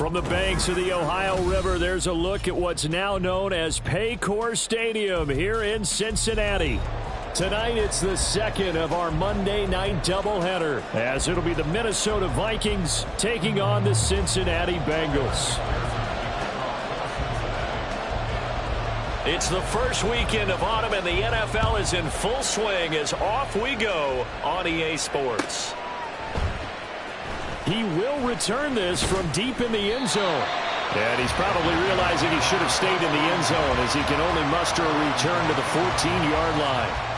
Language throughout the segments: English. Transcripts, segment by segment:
From the banks of the Ohio River, there's a look at what's now known as Paycor Stadium here in Cincinnati. Tonight, it's the second of our Monday night doubleheader, as it'll be the Minnesota Vikings taking on the Cincinnati Bengals. It's the first weekend of autumn, and the NFL is in full swing as off we go on EA Sports. He will return this from deep in the end zone. And he's probably realizing he should have stayed in the end zone as he can only muster a return to the 14-yard line.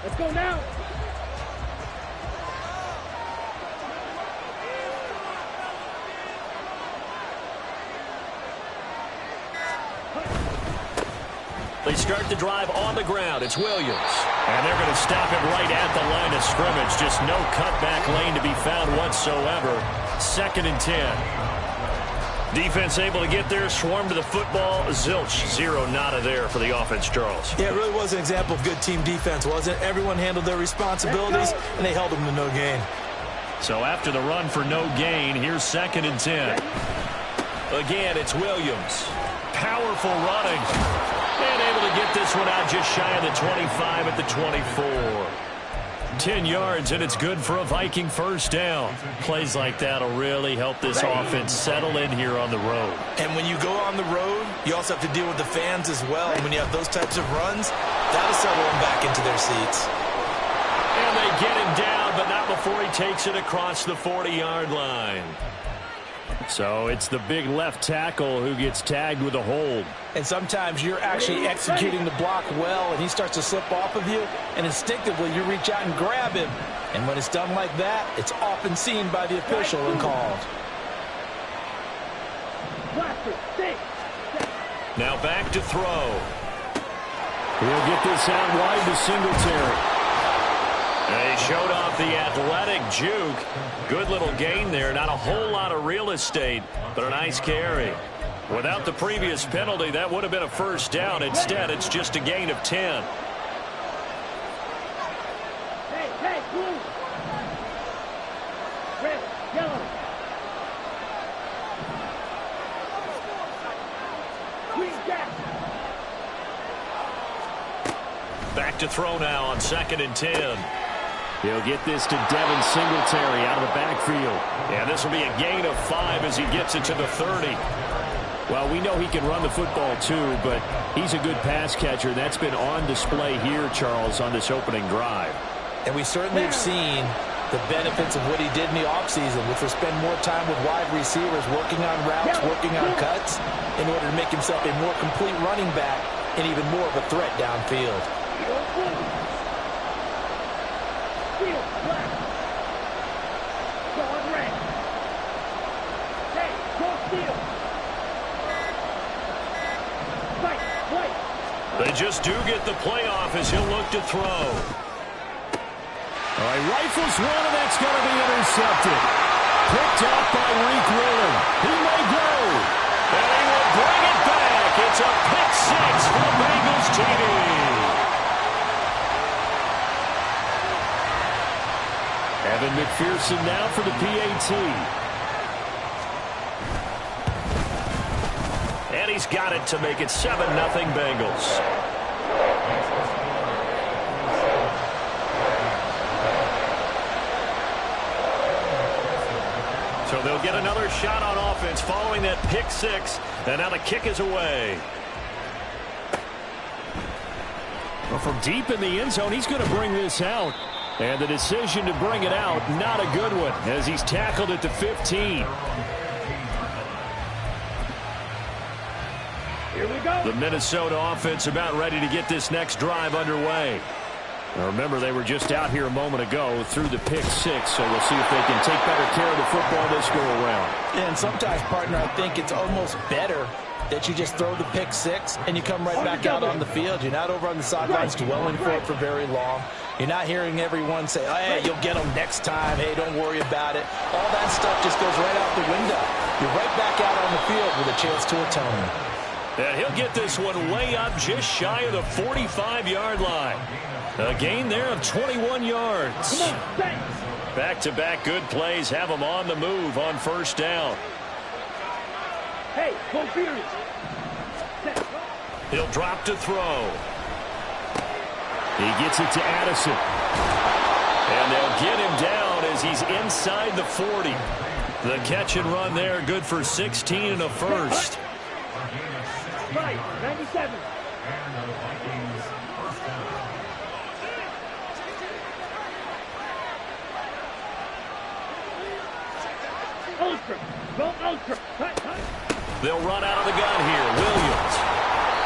Let's go now. They start the drive on the ground. It's Williams. And they're going to stop him right at the line of scrimmage. Just no cutback lane to be found whatsoever. 2nd and 10. Defense able to get there, swarm to the football. Zilch, zero, nada there for the offense, Charles. Yeah, it really was an example of good team defense, wasn't it? Everyone handled their responsibilities, and they held them to no gain. So after the run for no gain, here's 2nd and 10. Again, it's Williams. Powerful running. And able to get this one out just shy of the 25 at the 24. 10 yards, and it's good for a Viking first down. Plays like that will really help this offense settle in here on the road. And when you go on the road, you also have to deal with the fans as well. And when you have those types of runs, that'll settle them back into their seats. And they get him down, but not before he takes it across the 40-yard line. So it's the big left tackle who gets tagged with a hold. And sometimes you're actually executing the block well, and he starts to slip off of you, and instinctively you reach out and grab him. And when it's done like that, it's often seen by the official and called. Now back to throw. He'll get this out wide to Singletary. They showed off the athletic juke. Good little gain there. Not a whole lot of real estate, but a nice carry. Without the previous penalty, that would have been a first down. Instead, it's just a gain of 10. Hey, blue. Red, yellow. Green, jack. Back to throw now on 2nd and 10. He'll get this to Devin Singletary out of the backfield. And this will be a gain of 5 as he gets it to the 30. Well, we know he can run the football too, but he's a good pass catcher. That's been on display here, Charles, on this opening drive. And we certainly have seen the benefits of what he did in the offseason, which was spend more time with wide receivers, working on routes, working on cuts, in order to make himself a more complete running back and even more of a threat downfield. They just do get the playoff as he'll look to throw. All right, rifles one, and that's going to be intercepted. Picked off by Reek Willen. He may go. And he will bring it back. It's a pick 6 for the Bengals TD. Evan McPherson now for the PAT. And he's got it to make it 7-0 Bengals. So they'll get another shot on offense following that pick 6. And now the kick is away. Well, from deep in the end zone, he's going to bring this out. And the decision to bring it out, not a good one, as he's tackled at the 15. Here we go. The Minnesota offense about ready to get this next drive underway. Now remember, they were just out here a moment ago through the pick six, so we'll see if they can take better care of the football this go around. And sometimes, partner, I think it's almost better that you just throw the pick six and you come right back out on the field. You're not over on the sidelines dwelling for it for very long. You're not hearing everyone say, oh, hey, you'll get them next time. Hey, don't worry about it. All that stuff just goes right out the window. You're right back out on the field with a chance to atone. And he'll get this one way up just shy of the 45-yard line. A gain there of 21 yards. Back-to-back good plays have them on the move on first down. Hey, go Fury. He'll drop to throw. He gets it to Addison. And they'll get him down as he's inside the 40. The catch and run there, good for 16 and a first. Right, 97. Ultra, go Ultra. They'll run out of the gun here, Williams.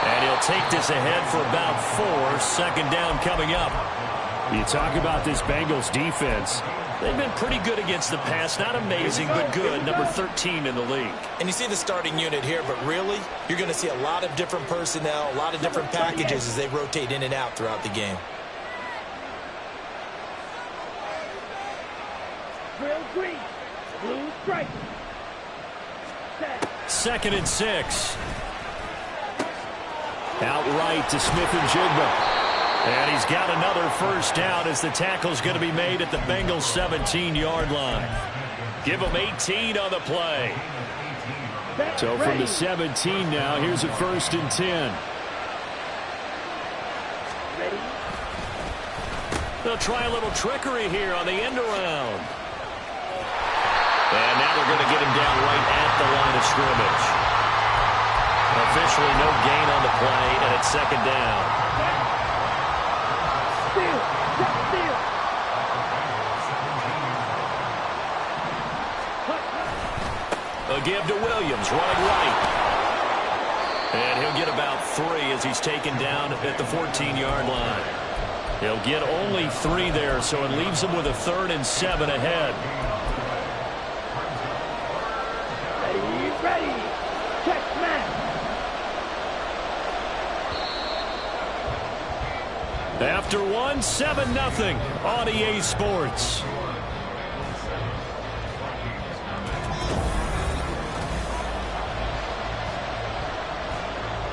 And he'll take this ahead for about 4. Second down coming up. You talk about this Bengals defense. They've been pretty good against the pass. Not amazing, but good. Number 13 in the league. And you see the starting unit here, but really, you're going to see a lot of different personnel, a lot of different packages as they rotate in and out throughout the game. Drill green, blue stripe. Second and 6. Outright to Smith-Njigba. And he's got another first down as the tackle's going to be made at the Bengals 17-yard line. Give them 18 on the play. So from the 17 now, here's a first and 10. They'll try a little trickery here on the end around. And now they're going to get him down right at the line of scrimmage. Officially no gain on the play, and it's second down. A give to Williams, running right. And he'll get about 3 as he's taken down at the 14-yard line. He'll get only 3 there, so it leaves him with a 3rd and 7 ahead. Ready. Check, man. After 1, 7-0 on EA Sports.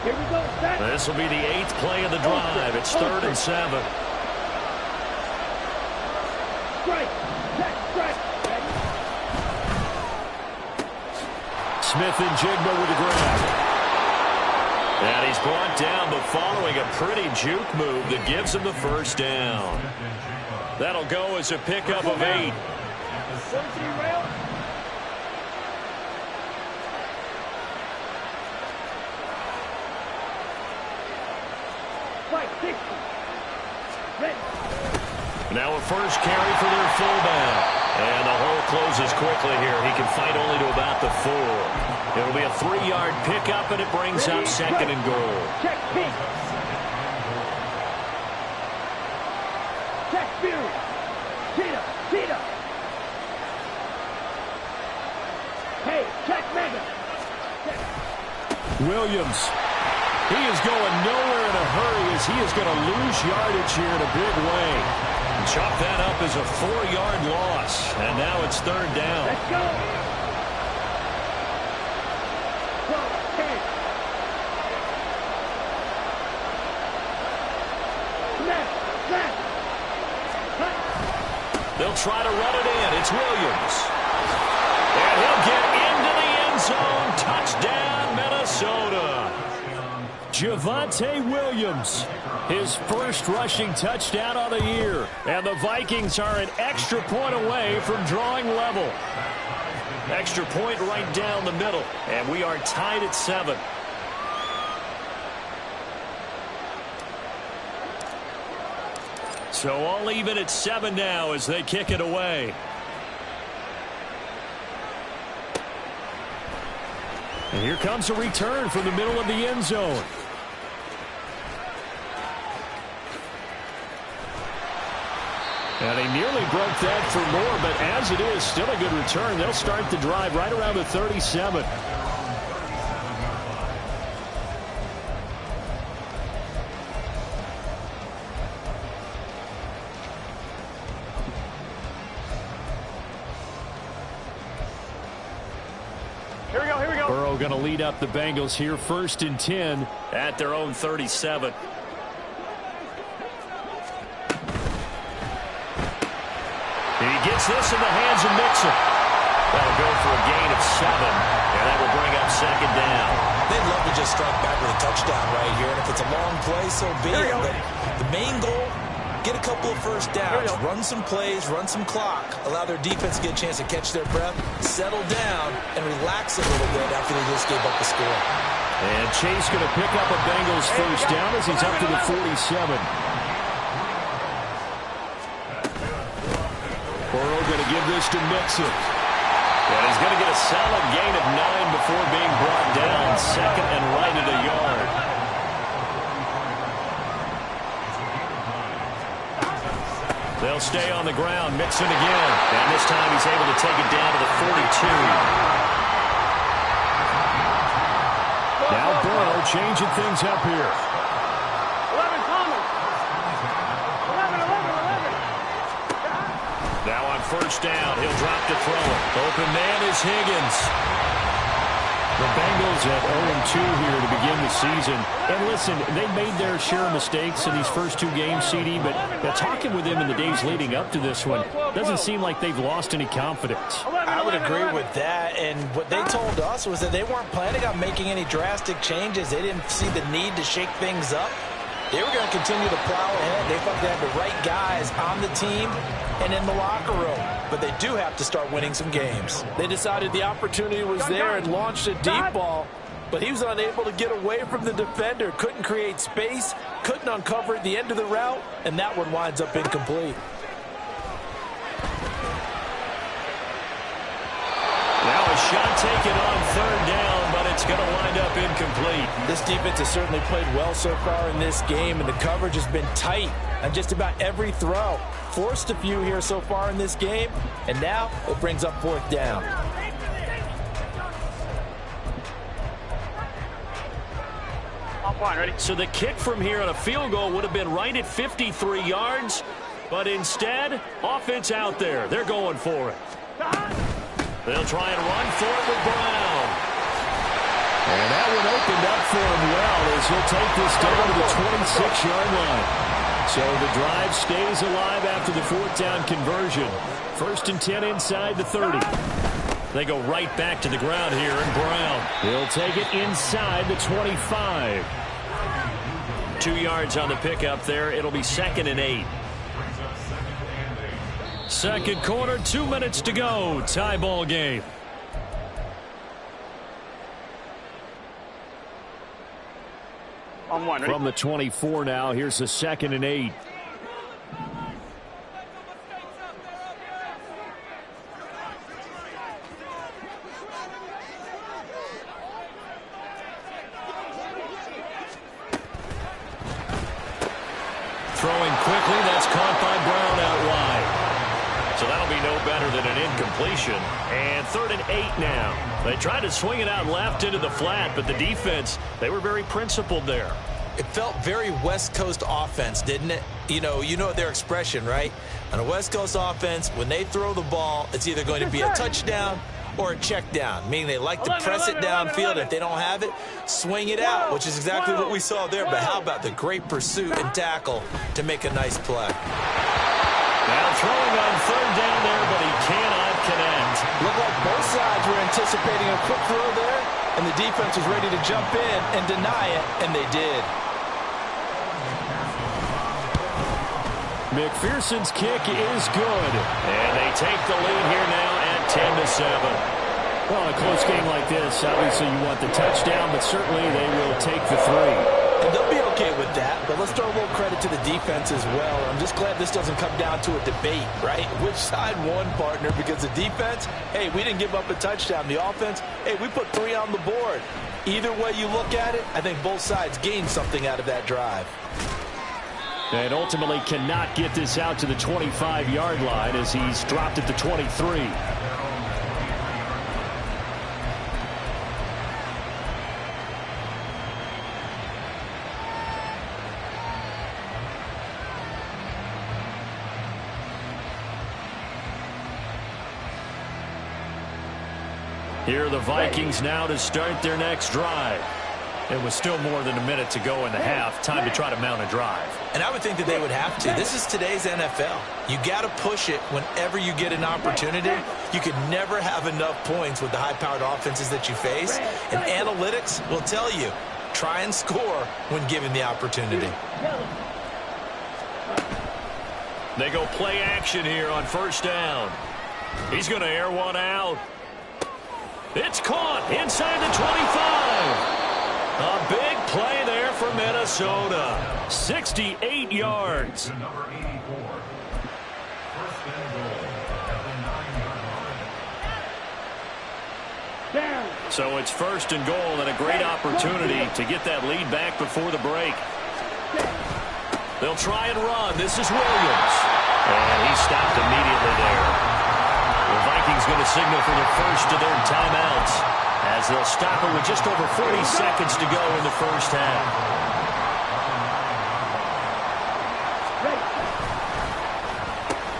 Here we go, set. This will be the 8th play of the drive. It's 3rd and 7. Strike. Check, strike. Ready. Smith-Njigba with the grab. And he's brought down, but following a pretty juke move that gives him the first down. That'll go as a pickup of 8. Now a first carry for their fullback. And the hole closes quickly here. He can fight only to about the 4. It'll be a 3-yard pickup, and it brings up 2nd and goal. Check pink. Check Fury. Cheetah. Hey, check Mega. Check. Williams. He is going nowhere in a hurry as he is going to lose yardage here in a big way. Chop that up as a 4-yard loss. And now it's 3rd down. Let's go. They'll try to run it in. It's Williams. And he'll get into the end zone. Touchdown, Minnesota. Javonte Williams, his first rushing touchdown of the year. And the Vikings are an extra point away from drawing level. Extra point right down the middle. And we are tied at 7. So all even at 7 now as they kick it away. And here comes a return from the middle of the end zone. And he nearly broke that for more, but as it is, still a good return. They'll start the drive right around the 37. Here we go. Burrow going to lead up the Bengals here, 1st and 10 at their own 37. He gets this in the hands of Mixon. That'll go for a gain of 7, and that will bring up 2nd down. They'd love to just strike back with a touchdown right here, and if it's a long play, so be it. But the main goal, get a couple of first downs, run some plays, run some clock, allow their defense to get a chance to catch their breath, settle down, and relax a little bit after they just gave up the score. And Chase going to pick up a Bengals first down as he's up to the 47. Burrow going to give this to Mixon. And he's going to get a solid gain of 9 before being brought down. 2nd and right at a yard. They'll stay on the ground. Mixon again. And this time he's able to take it down to the 42. Now Burrow changing things up here. 11 Thomas. 11. Now on first down, he'll drop to throw it. Open man is Higgins. The Bengals at 0-2 here to begin the season. And listen, they made their share of mistakes in these first 2 games, CD, but talking with them in the days leading up to this one, doesn't seem like they've lost any confidence. I would agree with that, and what they told us was that they weren't planning on making any drastic changes. They didn't see the need to shake things up. They were going to continue to plow ahead. They thought they had the right guys on the team and in the locker room. But they do have to start winning some games. They decided the opportunity was there and launched a deep ball, but he was unable to get away from the defender. Couldn't create space, couldn't uncover at the end of the route, and that one winds up incomplete. Now a shot taken on 3rd down, but it's going to wind up incomplete. This defense has certainly played well so far in this game, and the coverage has been tight on just about every throw. Forced a few here so far in this game, and now it brings up 4th down. Ready? So the kick from here on a field goal would have been right at 53 yards, but instead, offense out there. They're going for it. They'll try and run for it with Brown. And that one opened up for him well as he'll take this down to the 26-yard line. So the drive stays alive after the 4th down conversion. 1st and 10 inside the 30. They go right back to the ground here, and Brown, he'll take it inside the 25. 2 yards on the pickup there. It'll be 2nd and 8. Second quarter, 2 minutes to go. Tie ball game. On 1, ready? From the 24 now, here's the 2nd and 8. Throwing quickly, that's caught by Brown out wide. So that'll be no better than an incompletion. And 3rd and 8 now. They tried to swing it out left into the flat, but the defense, they were very principled there. It felt very West Coast offense, didn't it? You know their expression, right? On a West Coast offense, when they throw the ball, it's either going to be a touchdown or a check down, meaning they like to press it downfield. If they don't have it, swing it out, which is exactly what we saw there. But how about the great pursuit and tackle to make a nice play? Now throwing on 3rd down there, but he cannot connect. Looked like both sides were anticipating a quick throw there, and the defense was ready to jump in and deny it, and they did. McPherson's kick is good. And they take the lead here now at 10-7. Well, in a close game like this, obviously you want the touchdown, but certainly they will take the 3. And they'll be okay with that, but let's throw a little credit to the defense as well. I'm just glad this doesn't come down to a debate, right? Which side won, partner? Because the defense, hey, we didn't give up a touchdown. The offense, hey, we put 3 on the board. Either way you look at it, I think both sides gained something out of that drive. And ultimately cannot get this out to the 25-yard line as he's dropped at the 23. Here are the Vikings now to start their next drive. It was still more than a minute to go in the half. Time to try to mount a drive. And I would think that they would have to. This is today's NFL. You got to push it whenever you get an opportunity. You can never have enough points with the high-powered offenses that you face. And analytics will tell you, try and score when given the opportunity. They go play action here on first down. He's going to air one out. It's caught inside the 25. A big play there for Minnesota. 68 yards. So it's first and goal and a great opportunity to get that lead back before the break. They'll try and run. This is Williams. And he stopped immediately there. The Vikings going to signal for the first of their timeouts, as they'll stop it with just over 40 seconds to go in the first half.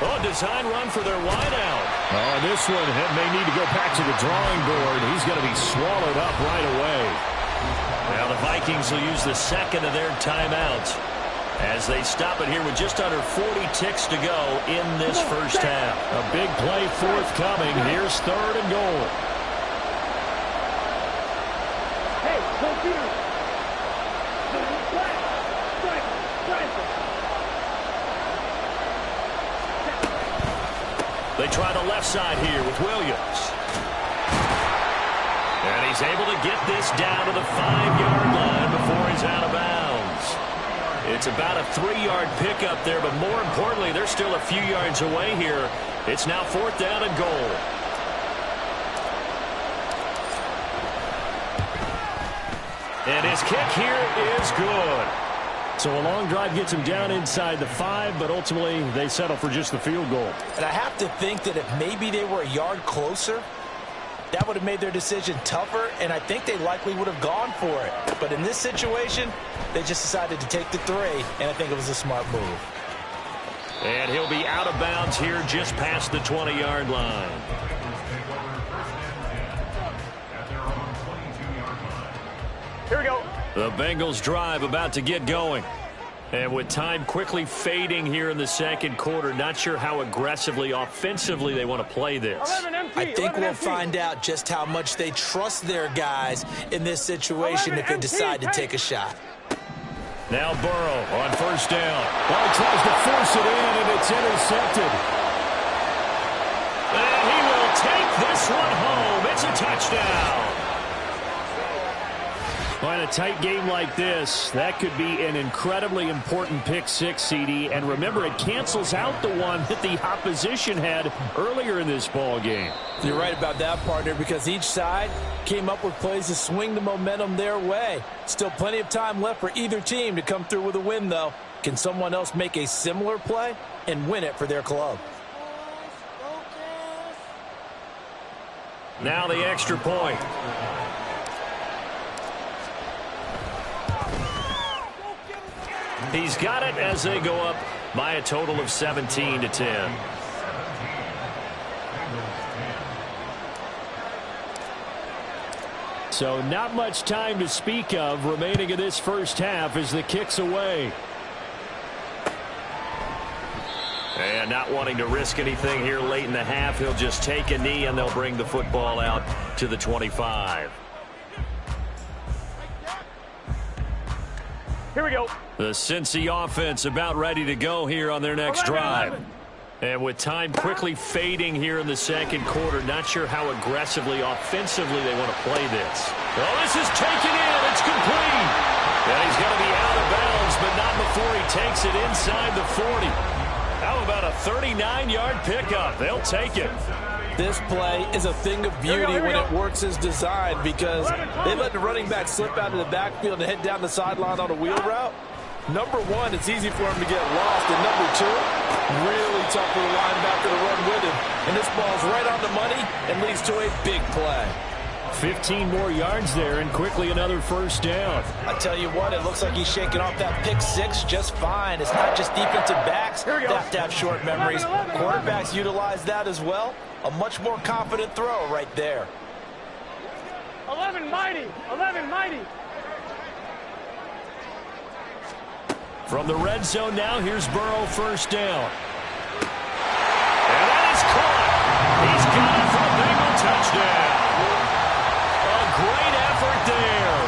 Oh, design run for their wideout. Oh, this one may need to go back to the drawing board. He's going to be swallowed up right away. Now the Vikings will use the second of their timeouts as they stop it here with just under 40 ticks to go in this first half. A big play forthcoming. Here's third and goal. They try the left side here with Williams. And he's able to get this down to the 5-yard line before he's out of bounds. It's about a 3-yard pickup there, but more importantly, they're still a few yards away here. It's now fourth down and goal. And his kick here is good. So a long drive gets him down inside the 5, but ultimately they settle for just the field goal. And I have to think that if maybe they were a yard closer, that would have made their decision tougher, and I think they likely would have gone for it. But in this situation, they just decided to take the 3, and I think it was a smart move. And he'll be out of bounds here just past the 20-yard line. Here we go. The Bengals drive about to get going. And with time quickly fading here in the second quarter, not sure how aggressively, offensively they want to play this. I think we'll find out just how much they trust their guys in this situation if they decide to take a shot. Now Burrow on first down. Well, he tries to force it in, and it's intercepted. And he will take this one home. It's a touchdown. Well, in a tight game like this, that could be an incredibly important pick-6, CD. And remember, it cancels out the one that the opposition had earlier in this ball game. You're right about that, partner, because each side came up with plays to swing the momentum their way. Still plenty of time left for either team to come through with a win, though. Can someone else make a similar play and win it for their club? Now the extra point. He's got it as they go up by a total of 17-10. So not much time to speak of remaining in this first half as the kick's away. And not wanting to risk anything here late in the half, he'll just take a knee and they'll bring the football out to the 25. Here we go. The Cincy offense about ready to go here on their next drive. And with time quickly fading here in the second quarter, not sure how aggressively, offensively they want to play this. Oh, this is taken in. It's complete. And he's going to be out of bounds, but not before he takes it inside the 40. How about a 39-yard pickup? They'll take it. This play is a thing of beauty when it works as designed because they let the running back slip out of the backfield and head down the sideline on a wheel route. Number one, it's easy for him to get lost. And number two, really tough for the linebacker to run with him. And this ball's right on the money and leads to a big play. 15 more yards there and quickly another first down. I tell you what, it looks like he's shaking off that pick six just fine. It's not just defensive backs that have to have short memories. Quarterbacks utilize that as well. A much more confident throw right there. 11 mighty. 11 mighty. From the red zone now, here's Burrow, first down. And that is caught. He's got it for a Bengal touchdown. A great effort there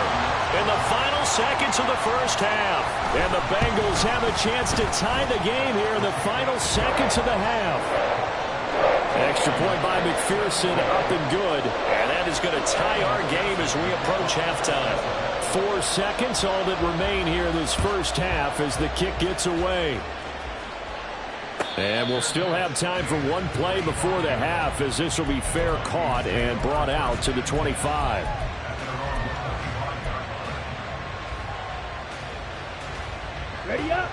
in the final seconds of the first half. And the Bengals have a chance to tie the game here in the final seconds of the half. Extra point by McPherson, up and good. And that is going to tie our game as we approach halftime. 4 seconds, all that remain here this first half as the kick gets away. And we'll still have time for one play before the half as this will be fair caught and brought out to the 25. Ready up.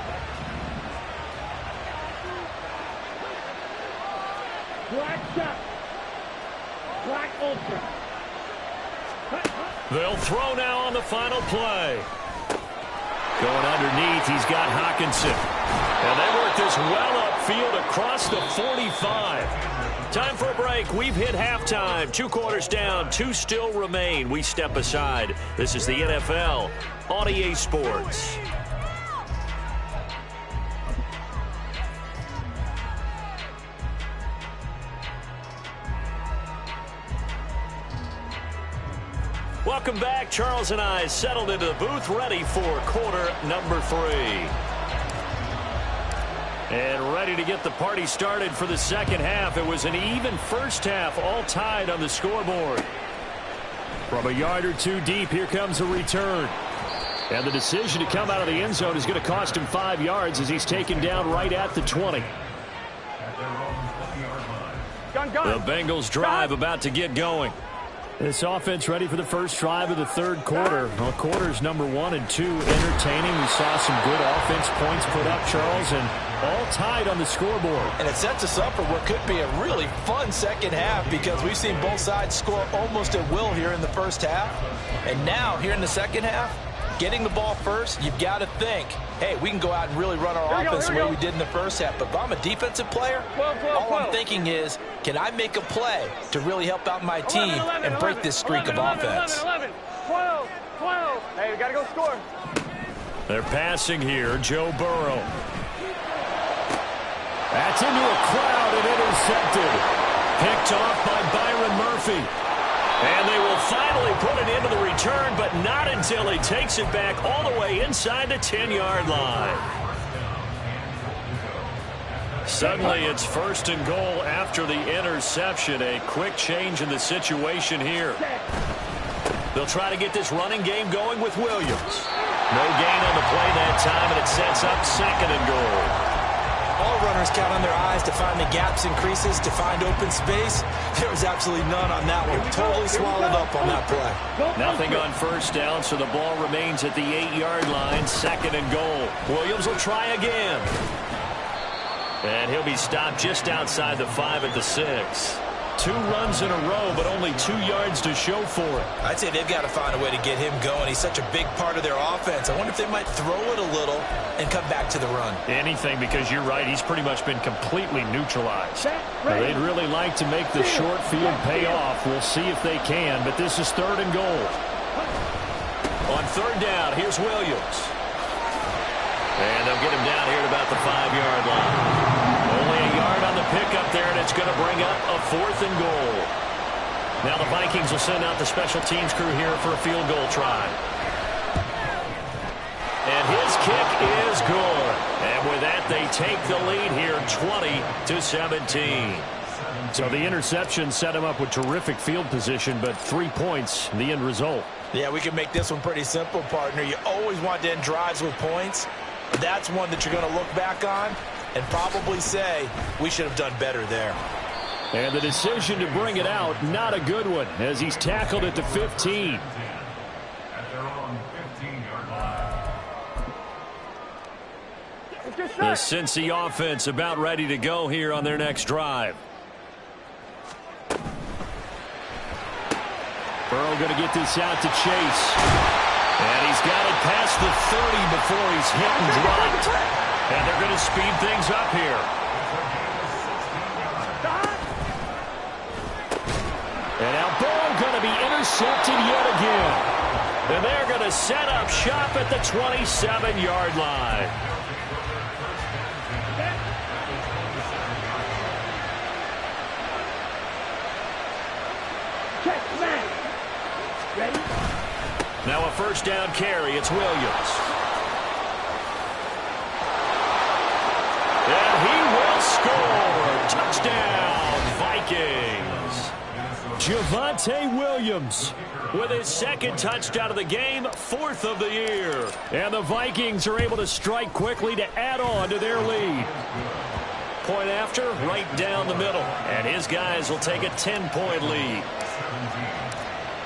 Black shot. Black ultra. They'll throw now on the final play. Going underneath, he's got Hawkinson. And they work this well upfield across the 45. Time for a break. We've hit halftime. 2 quarters down, 2 still remain. We step aside. This is the NFL on EA Sports. Welcome back. Charles and I settled into the booth, ready for quarter number 3. And ready to get the party started for the second half. It was an even first half, all tied on the scoreboard. From a yard or 2 deep, here comes a return. And the decision to come out of the end zone is going to cost him 5 yards as he's taken down right at the 20. The Bengals drive about to get going. This offense ready for the first drive of the third quarter. Well, quarters number 1 and 2 entertaining. We saw some good offense points put up, Charles, and all tied on the scoreboard. And it sets us up for what could be a really fun second half because we've seen both sides score almost at will here in the first half. And now, here in the second half, getting the ball first, you've got to think, hey, we can go out and really run our offense the way we did in the first half. But if I'm a defensive player, all I'm thinking is, can I make a play to really help out my team and break this streak of offense? 11, 12. Hey, we got to go score. They're passing here, Joe Burrow. That's into a crowd and intercepted. Picked off by Byron Murphy. And they will finally put it into the return, but not until he takes it back all the way inside the 10-yard line. Suddenly it's first and goal after the interception. A quick change in the situation here. They'll try to get this running game going with Williams. No gain on the play that time, and it sets up second and goal. All runners count on their eyes to find the gaps and creases, to find open space. There was absolutely none on that one. Totally swallowed up on that play. Nothing on first down, so the ball remains at the 8-yard line, second and goal. Williams will try again. And he'll be stopped just outside the 5 at the 6. 2 runs in a row, but only 2 yards to show for it. I'd say they've got to find a way to get him going. He's such a big part of their offense. I wonder if they might throw it a little and come back to the run. Anything, because you're right. He's pretty much been completely neutralized. They'd really like to make the short field pay off. We'll see if they can, but this is third and goal. On third down, here's Williams. And they'll get him down here at about the 5-yard line. Only a yard on the pickup there, and it's going to bring up a 4th and goal. Now the Vikings will send out the special teams crew here for a field goal try. And his kick is good. And with that, they take the lead here 20-17. So the interception set him up with terrific field position, but 3 points, the end result. Yeah, we can make this one pretty simple, partner. You always want to end drives with points. That's one that you're going to look back on and probably say, we should have done better there. And the decision to bring it out, not a good one, as he's tackled at the 15. The Cincy offense about ready to go here on their next drive. Burrow going to get this out to Chase. And he's got it past the 30 before he's hit and dropped. And they're going to speed things up here. And now Burrow going to be intercepted yet again. And they're going to set up shop at the 27-yard line. Ready? Now a first down carry. It's Williams. And he will score. Touchdown, Vikings. Javonte Williams with his second touchdown of the game, 4th of the year. And the Vikings are able to strike quickly to add on to their lead. Point after, right down the middle. And his guys will take a 10-point lead.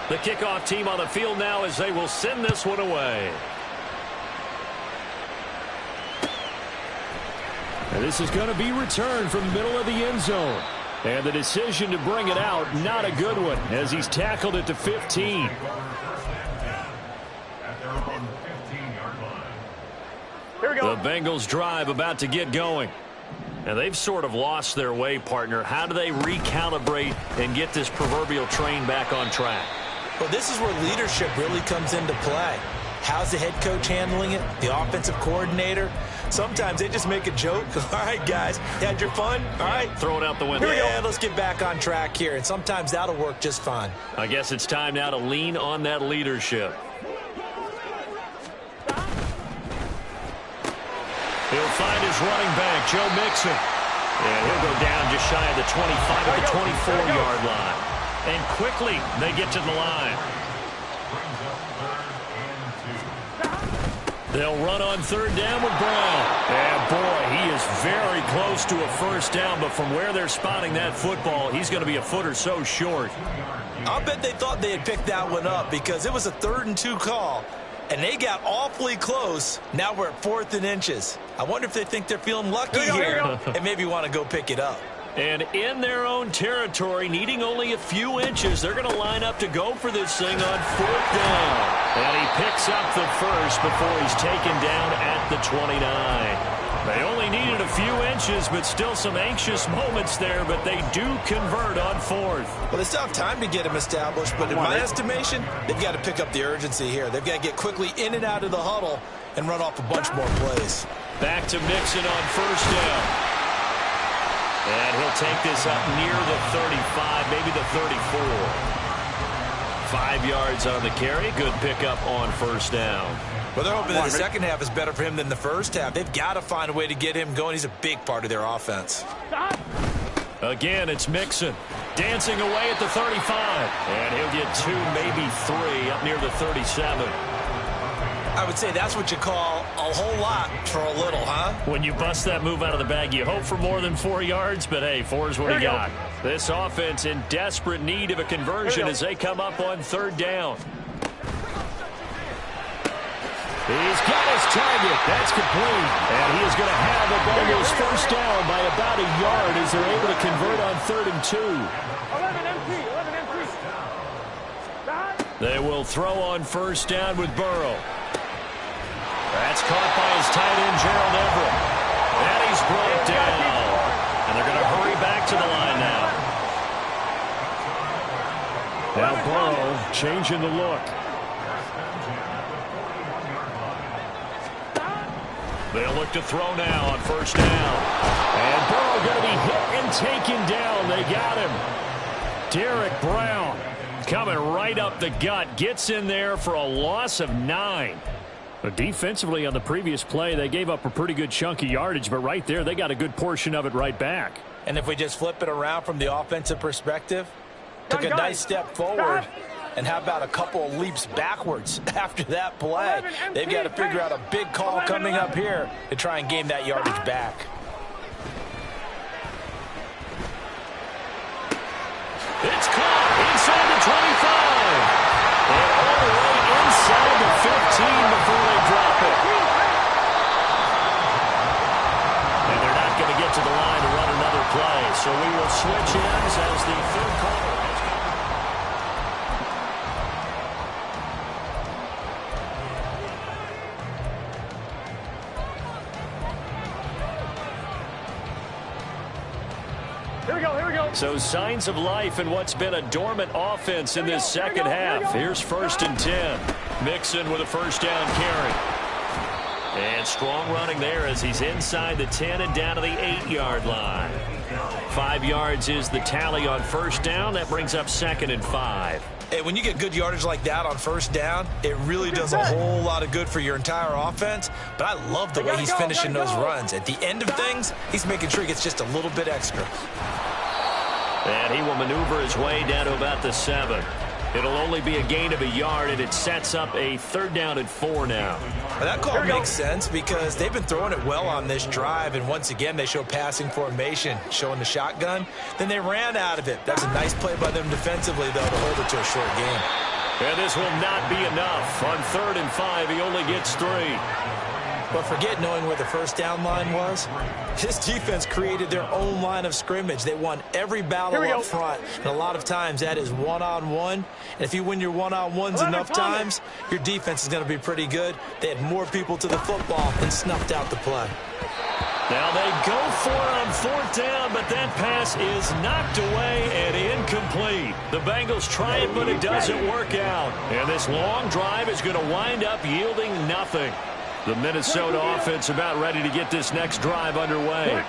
The kickoff team on the field now as they will send this one away. And this is going to be returned from the middle of the end zone. And the decision to bring it out, not a good one, as he's tackled at the 15. Here we go. The Bengals drive about to get going. And they've sort of lost their way, partner. How do they recalibrate and get this proverbial train back on track? Well, this is where leadership really comes into play. How's the head coach handling it? The offensive coordinator? Sometimes they just make a joke. All right, guys, you had your fun? All right. Throw it out the window. Yeah, let's get back on track here. And sometimes that'll work just fine. I guess it's time now to lean on that leadership. He'll find his running back, Joe Mixon. And he'll go down just shy of the 25 at the 24-yard line. And quickly, they get to the line. They'll run on third down with Brown. And, boy, he is very close to a first down, but from where they're spotting that football, he's going to be a foot or so short. I'll bet they thought they had picked that one up because it was a 3rd and 2 call, and they got awfully close. Now we're at 4th and inches. I wonder if they think they're feeling lucky here and maybe want to go pick it up. And in their own territory, needing only a few inches, they're going to line up to go for this thing on 4th down. And he picks up the first before he's taken down at the 29. They only needed a few inches, but still some anxious moments there, but they do convert on 4th. Well, they still have time to get him established, but in my estimation, they've got to pick up the urgency here. They've got to get quickly in and out of the huddle and run off a bunch more plays. Back to Mixon on first down. And he'll take this up near the 35, maybe the 34. 5 yards on the carry. Good pickup on first down. Well, they're hoping that the second half is better for him than the first half. They've got to find a way to get him going. He's a big part of their offense. Again, it's Mixon. Dancing away at the 35. And he'll get 2, maybe 3 up near the 37. I would say that's what you call a whole lot for a little, huh? When you bust that move out of the bag, you hope for more than 4 yards, but hey, 4 is what he got. This offense in desperate need of a conversion as they come up on third down. He's got his target. That's complete. And he is going to have the Bengals first down by about a yard as they're able to convert on 3rd and 2. 11 empty. They will throw on first down with Burrow. That's caught by his tight end, Gerald Everett. And he's brought down. And they're going to hurry back to the line now. Now Burrow changing the look. They'll look to throw now on first down. And Burrow going to be hit and taken down. They got him. Derek Brown coming right up the gut. Gets in there for a loss of 9. But defensively on the previous play, they gave up a pretty good chunk of yardage. But right there, they got a good portion of it right back. And if we just flip it around from the offensive perspective, took a nice step forward. And how about a couple of leaps backwards after that play? They've got to figure out a big call coming up here to try and gain that yardage back. It's caught inside the 25. And all the way inside the 15 before they drop it. Here we go, here we go. So signs of life in what's been a dormant offense in this second half. Here's 1st and 10. Mixon with a first down carry. And strong running there as he's inside the 10 and down to the 8-yard line. 5 yards is the tally on first down. That brings up 2nd and 5. Hey, when you get good yardage like that on first down, it really does a whole lot of good for your entire offense. But I love the way he's finishing those runs. At the end of things, he's making sure he gets just a little bit extra. And he will maneuver his way down to about the 7. It'll only be a gain of a yard, and it sets up a 3rd down and 4 now. Well, that call makes sense because they've been throwing it well on this drive, and once again they show passing formation, showing the shotgun. Then they ran out of it. That's a nice play by them defensively, though, to hold it to a short game. And this will not be enough. On 3rd and 5, he only gets 3. But forget knowing where the first down line was. This defense created their own line of scrimmage. They won every battle up front. And a lot of times that is one-on-one. And if you win your one-on-ones enough times, your defense is going to be pretty good. They had more people to the football and snuffed out the play. Now they go for it on 4th down, but that pass is knocked away and incomplete. The Bengals try it, but it doesn't work out. And this long drive is going to wind up yielding nothing. The Minnesota offense about ready to get this next drive underway.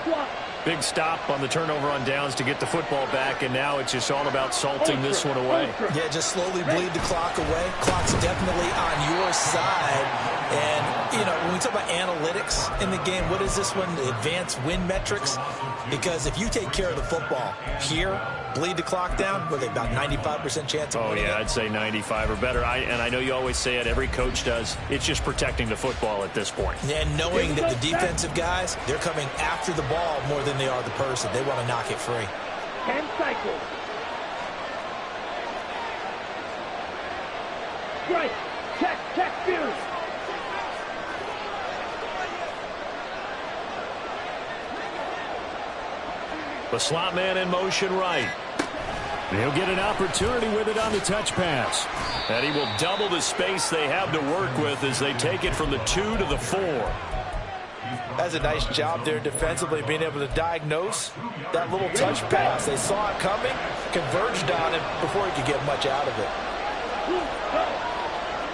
Big stop on the turnover on downs to get the football back, and now it's just all about salting this one away. Yeah, just slowly bleed the clock away. Clock's definitely on your side. And, you know, when we talk about analytics in the game, what is this one? The advanced win metrics? Because if you take care of the football here, bleed the clock down, with about 95% chance of winning. Oh, yeah, I'd say 95 or better. And I know you always say it, every coach does. It's just protecting the football at this point. And knowing that the defensive guys, they're coming after the ball more than they are the person. They want to knock it free. 10 cycles. Strike. Check, fierce. The slot man in motion right. He'll get an opportunity with it on the touch pass. And he will double the space they have to work with as they take it from the 2 to the 4. That's a nice job there defensively, being able to diagnose that little touch pass. They saw it coming, converged on it before he could get much out of it.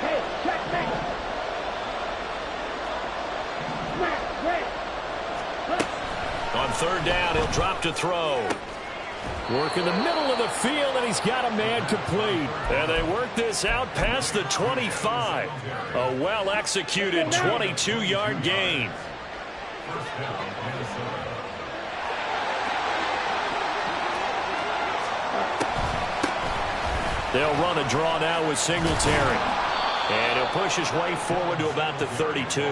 Hey, checkmate. On 3rd down, he'll drop to throw. Work in the middle of the field, and he's got a man complete. And they work this out past the 25. A well-executed 22-yard gain. They'll run a draw now with Singletary. And he'll push his way forward to about the 32.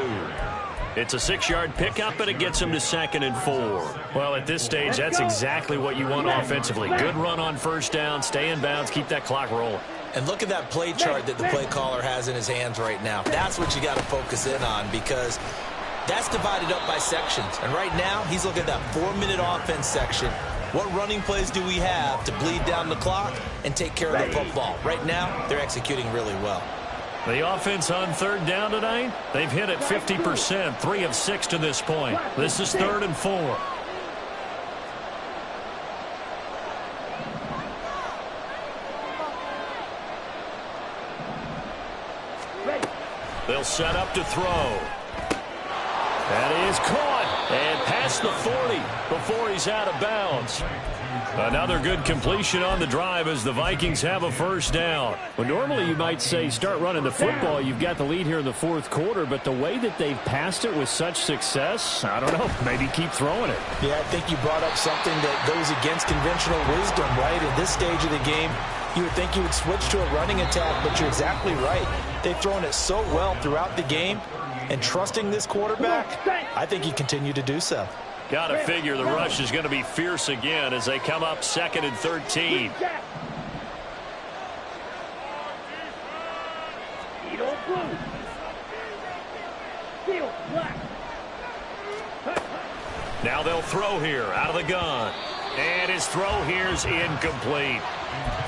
It's a 6-yard pickup, and it gets him to 2nd and 4. Well, at this stage, that's exactly what you want offensively. Good run on first down, stay in bounds, keep that clock rolling. And look at that play chart that the play caller has in his hands right now. That's what you got to focus in on, because that's divided up by sections. And right now, he's looking at that 4-minute offense section. What running plays do we have to bleed down the clock and take care of the football? Right now, they're executing really well. The offense on 3rd down tonight, they've hit it 50%, 3 of 6 to this point. This is 3rd and 4. They'll set up to throw. And he is caught and past the 40 before he's out of bounds. Another good completion on the drive as the Vikings have a first down. Well, normally you might say start running the football. You've got the lead here in the 4th quarter, but the way that they've passed it with such success, I don't know, maybe keep throwing it. Yeah, I think you brought up something that goes against conventional wisdom, right? At this stage of the game, you would think you would switch to a running attack, but you're exactly right. They've thrown it so well throughout the game, and trusting this quarterback, I think you continue to do so. Got to figure the rush is going to be fierce again as they come up 2nd and 13. Now they'll throw here out of the gun. And his throw here is incomplete.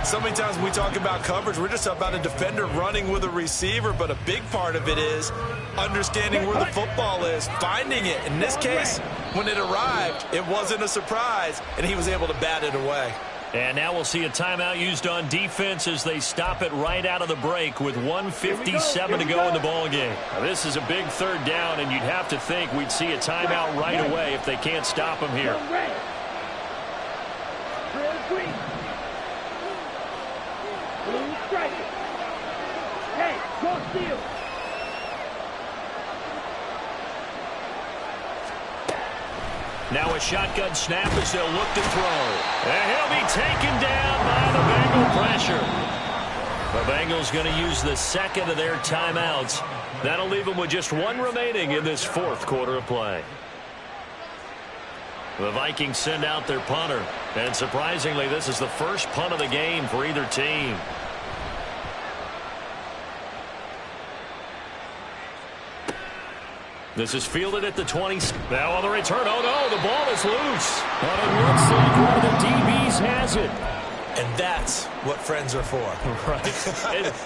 So many times when we talk about coverage, we're just about a defender running with a receiver, but a big part of it is understanding where the football is, finding it. In this case, when it arrived, it wasn't a surprise, and he was able to bat it away. And now we'll see a timeout used on defense as they stop it right out of the break with 1:57 to go in the ballgame. Now, this is a big third down, and you'd have to think we'd see a timeout right away if they can't stop him here. Blue striker. Hey, go steal. Now a shotgun snap as they'll look to throw. And he'll be taken down by the Bengal pressure. The Bengals going to use the second of their timeouts. That'll leave them with just one remaining in this fourth quarter of play. The Vikings send out their punter. And surprisingly, this is the first punt of the game for either team. This is fielded at the 20. Now on the return. Oh, no, the ball is loose. But it looks like one of the DBs has it. And that's what friends are for. Right.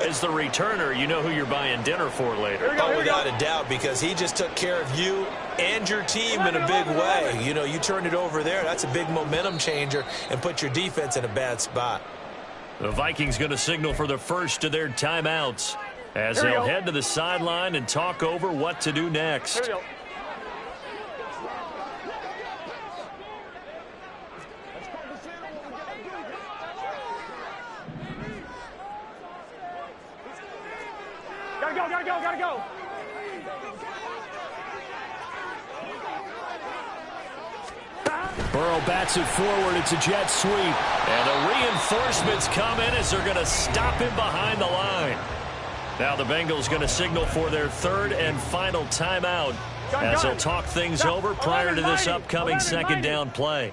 As the returner, you know who you're buying dinner for later. Oh, without a doubt, because he just took care of you and your team in a big way. You know, you turned it over there. That's a big momentum changer and put your defense in a bad spot. The Vikings going to signal for the first of their timeouts as they'll head to the sideline and talk over what to do next. Gotta go. Burrow bats it forward. It's a jet sweep. And the reinforcements come in as they're going to stop him behind the line. Now the Bengals going to signal for their third and final timeout as they'll talk things over prior to this upcoming second down play.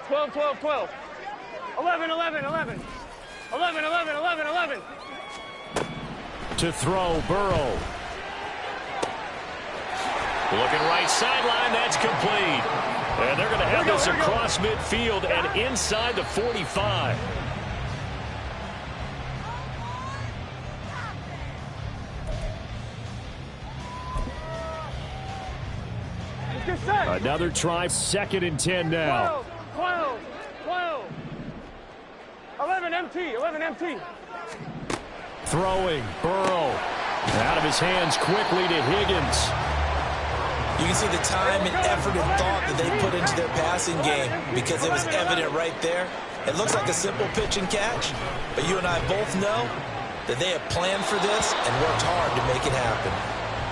12, 12, 12. 11, 11, 11. 11, 11, 11, 11. To throw, Burrow. Looking right sideline, that's complete. And they're going to have this across midfield and inside the 45. Another try, 2nd and 10 now. 12, 12. 11 empty, 11 empty. Throwing, Burrow. Out of his hands quickly to Higgins. You can see the time and effort and thought that they put into their passing game because it was evident right there. It looks like a simple pitch and catch, but you and I both know that they have planned for this and worked hard to make it happen.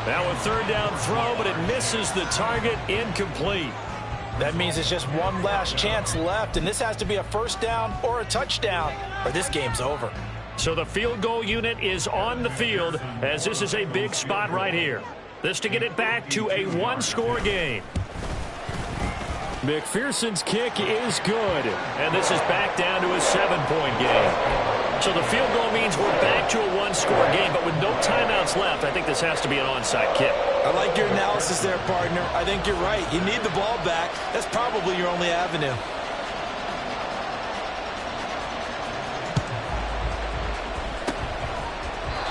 Now a third down throw, but it misses the target, incomplete. That means it's just one last chance left, and this has to be a first down or a touchdown, or this game's over. So the field goal unit is on the field as this is a big spot right here. This to get it back to a one-score game. McPherson's kick is good, and this is back down to a 7-point game. So the field goal means we're back to a one-score game, but with no timeouts left, I think this has to be an onside kick. I like your analysis there, partner. I think you're right. You need the ball back. That's probably your only avenue.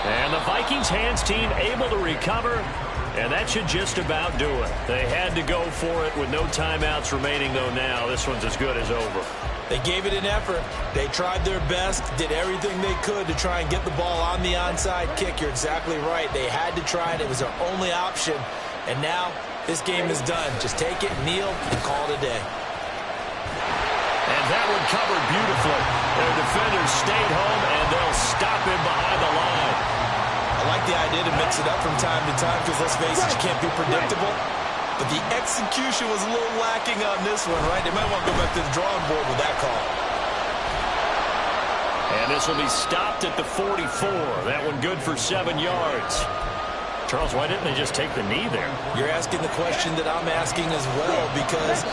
And the Vikings hands team able to recover, and that should just about do it. They had to go for it with no timeouts remaining, though now this one's as good as over. They gave it an effort. They tried their best, did everything they could to try and get the ball on the onside kick. You're exactly right. They had to try it. It was their only option. And now this game is done. Just take it, kneel, and call it a day. And that one covered beautifully. Their defenders stayed home, and they'll stop him behind the line. I like the idea to mix it up from time to time because, let's face it, you can't be predictable. But the execution was a little lacking on this one, right? They might want to go back to the drawing board with that call. And this will be stopped at the 44. That one good for 7 yards. Charles, why didn't they just take the knee there? You're asking the question that I'm asking as well, because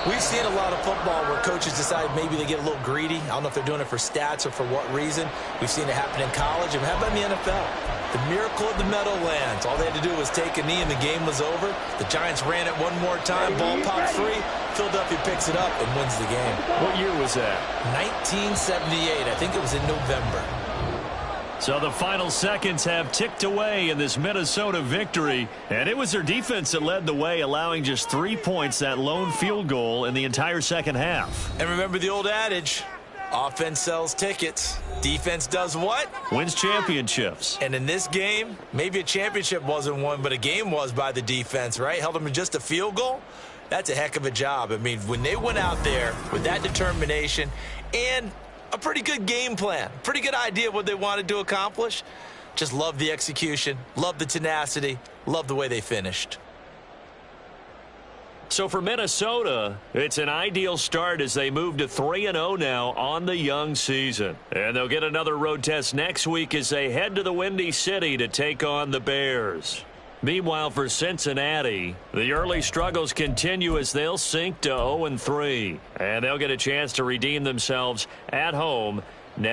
we've seen a lot of football where coaches decide maybe they get a little greedy. I don't know if they're doing it for stats or for what reason. We've seen it happen in college, and how about in the NFL? The miracle of the Meadowlands. All they had to do was take a knee and the game was over. The Giants ran it one more time. Ball popped free. Philadelphia picks it up and wins the game. What year was that? 1978. I think it was in November. So the final seconds have ticked away in this Minnesota victory, and it was their defense that led the way, allowing just 3 points, that lone field goal in the entire second half. And remember the old adage, offense sells tickets. Defense does what? Wins championships. And in this game, maybe a championship wasn't won, but a game was by the defense, right? Held them to just a field goal. That's a heck of a job. I mean, when they went out there with that determination and a pretty good game plan, pretty good idea of what they wanted to accomplish, just love the execution, love the tenacity, love the way they finished. So for Minnesota, it's an ideal start as they move to 3-0 now on the young season. And they'll get another road test next week as they head to the Windy City to take on the Bears. Meanwhile, for Cincinnati, the early struggles continue as they'll sink to 0-3. And they'll get a chance to redeem themselves at home